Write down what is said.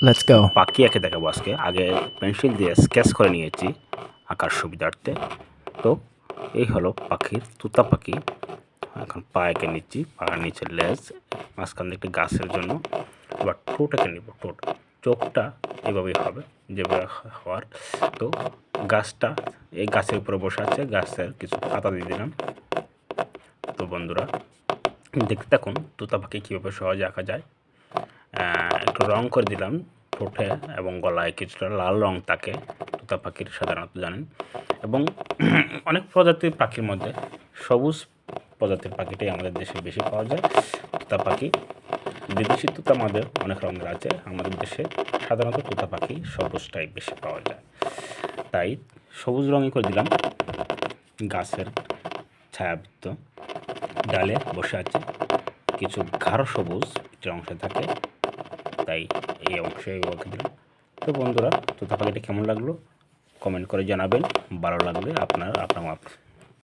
Let's go. পাখি এঁকে দেখাবো আজকে। আগে পেন্সিল দিয়ে স্কেচ করে নিয়েছি আঁকার সুবিধার্থে। তো এই হলো পাখির তুতা পাখি। এখন পা এঁকে নিচ্ছি, পায়ের নিচে লেজ, মাঝখান দিয়ে একটি গাছের জন্য। এবার ঠোঁট এঁকে নিব, ঠোঁট, চোখটা এভাবেই হবে যেভাবে হওয়ার। তো গাছটা এই গাছের উপরে বসে আছে, গাছের কিছু পাতা দিয়ে দিলাম। তো বন্ধুরা দেখতে থাকুন তুতা পাখি কীভাবে সহজে আঁকা যায়। একটু রং করে দিলাম ঠোঁটে এবং গলায়, কিছুটা লাল রং থাকে তুতা পাখির সাধারণত জানেন। এবং অনেক প্রজাতির পাখির মধ্যে সবুজ প্রজাতির পাখিটাই আমাদের দেশে বেশি পাওয়া যায়। তুতা পাখি, বিদেশি তুতা আমাদের অনেক রঙের আছে, আমাদের দেশে সাধারণত তুতা পাখি সবুজটাই বেশি পাওয়া যায়। তাই সবুজ রঙই করে দিলাম। গাছের ছায়াবৃত্ত ডালে বসে আছে, কিছু গাঢ় সবুজ যে অংশে থাকে, তাই এই অংশে ওকে দিলাম। তো বন্ধুরা তুতা পাখিটা কেমন লাগলো কমেন্ট করে জানাবেন। ভালো লাগলে আপনার